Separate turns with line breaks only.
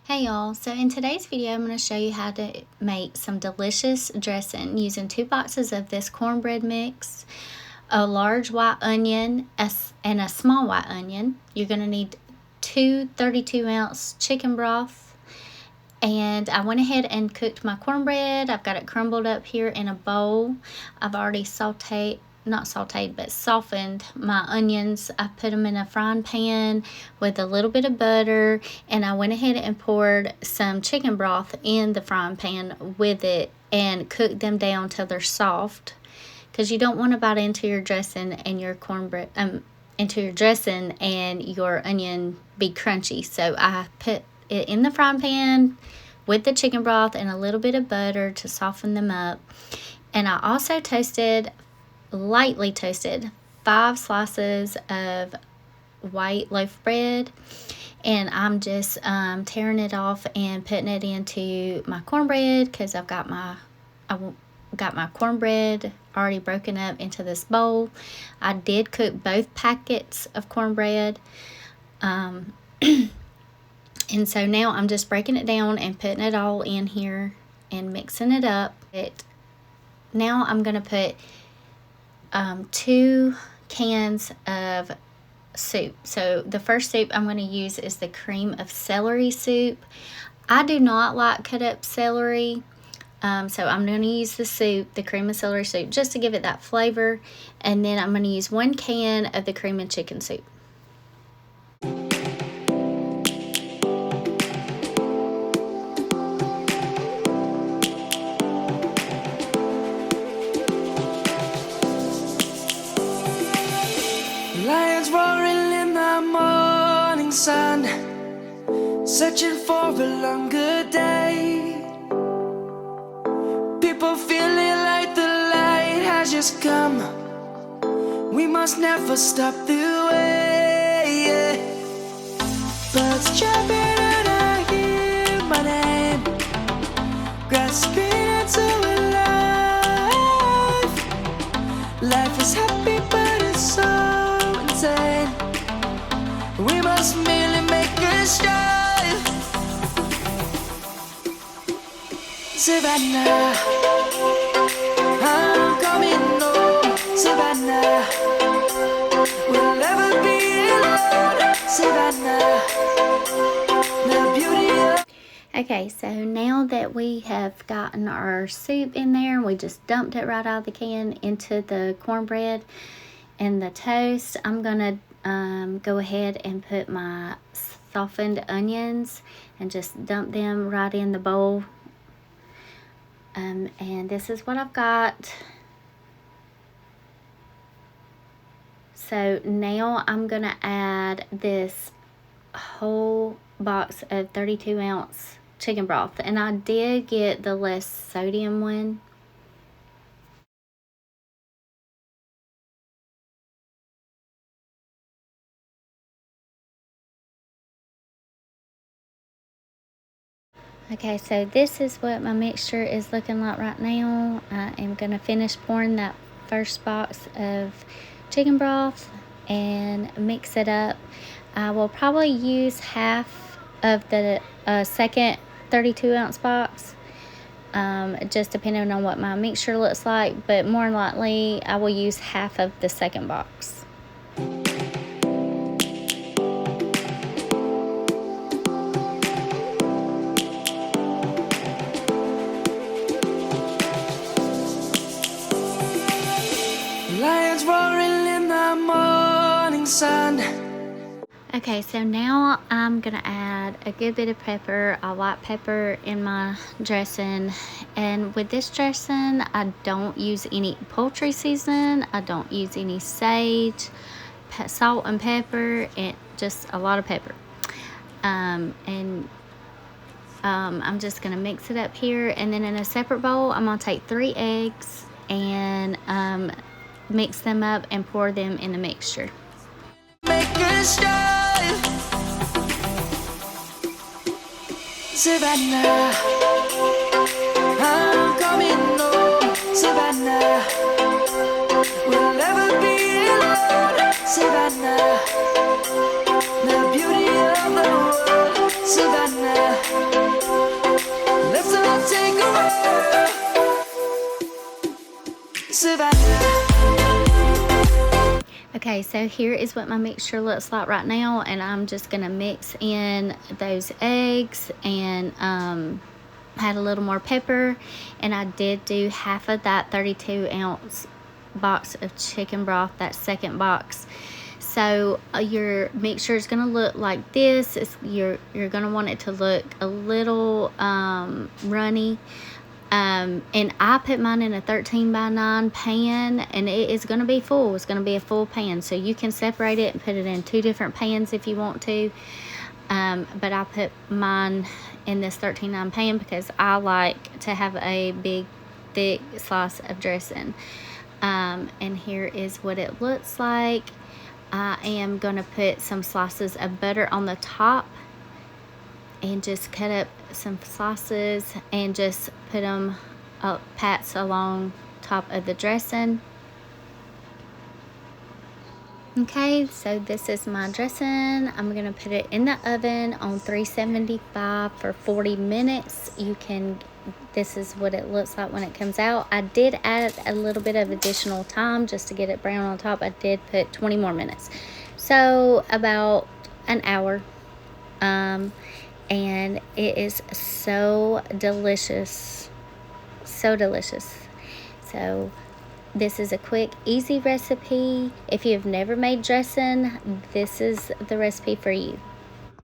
Hey y'all, so in today's video I'm going to show you how to make some delicious dressing using 2 boxes of this cornbread mix, a large white onion and a small white onion. You're going to need 2 32-ounce chicken broth, and I went ahead and cooked my cornbread. I've got it crumbled up here in a bowl. I've already softened my onions. I put them in a frying pan with a little bit of butter, and I went ahead and poured some chicken broth in the frying pan with it and cooked them down till they're soft, because you don't want to bite into your dressing and your cornbread into your dressing and your onion be crunchy. So I put it in the frying pan with the chicken broth and a little bit of butter to soften them up. And I also lightly toasted 5 slices of white loaf bread, and I'm just tearing it off and putting it into my cornbread, because I've got my cornbread already broken up into this bowl. I did cook both packets of cornbread, and so now I'm just breaking it down and putting it all in here and mixing it up. Now I'm gonna put 2 cans of soup. So the first soup I'm going to use is the cream of celery soup. I do not like cut up celery, so I'm going to use the cream of celery soup, just to give it that flavor. And then I'm going to use 1 can of the cream of chicken soup.
Lions roaring in the morning sun, searching for a longer day. People feeling like the light has just come. We must never stop the way. Birds chirping and I hear my name, grasping into life. Life is happy but it's so insane. We must merely make a strive. Savannah, I'm coming home. Savannah, we'll never be alone. Savannah, the beauty of...
Okay, so now that we have gotten our soup in there, we just dumped it right out of the can into the cornbread and the toast, I'm gonna go ahead and put my softened onions and just dump them right in the bowl. And this is what I've got. So now I'm gonna add this whole box of 32-ounce chicken broth, and I did get the less sodium one. Okay, so this is what my mixture is looking like right now. I am going to finish pouring that first box of chicken broth and mix it up. I will probably use half of the second 32-ounce box, just depending on what my mixture looks like, but more than likely I will use half of the second box.
Lions roaring in the morning sun.
Okay, so now I'm gonna add a good bit of pepper, a white pepper in my dressing. And with this dressing, I don't use any poultry seasoning, I don't use any sage, salt and pepper, and just a lot of pepper. I'm just gonna mix it up here, and then in a separate bowl I'm gonna take 3 eggs and mix them up and pour them in the mixture.
Make a strive. Savannah, I'm coming home. Savannah, we'll never be alone. Savannah, the beauty of the world. Savannah. Savannah.
Okay, so here is what my mixture looks like right now, and I'm just gonna mix in those eggs and add a little more pepper, and I did do half of that 32-ounce box of chicken broth, that second box. So your mixture is gonna look like this. You're gonna want it to look a little runny. And I put mine in a 13x9 pan, and it is going to be full. It's going to be a full pan, so you can separate it and put it in 2 different pans if you want to. But I put mine in this 13x9 pan because I like to have a big thick slice of dressing. And here is what it looks like. I am going to put some slices of butter on the top and just cut up some slices and just put them pats along top of the dressing. Okay, so this is my dressing. I'm gonna put it in the oven on 375 for 40 minutes. This is what it looks like when it comes out. I did add a little bit of additional time just to get it brown on top. I did put 20 more minutes, so about an hour. And it is so delicious, so delicious. So this is a quick, easy recipe. If you've never made dressing, this is the recipe for you.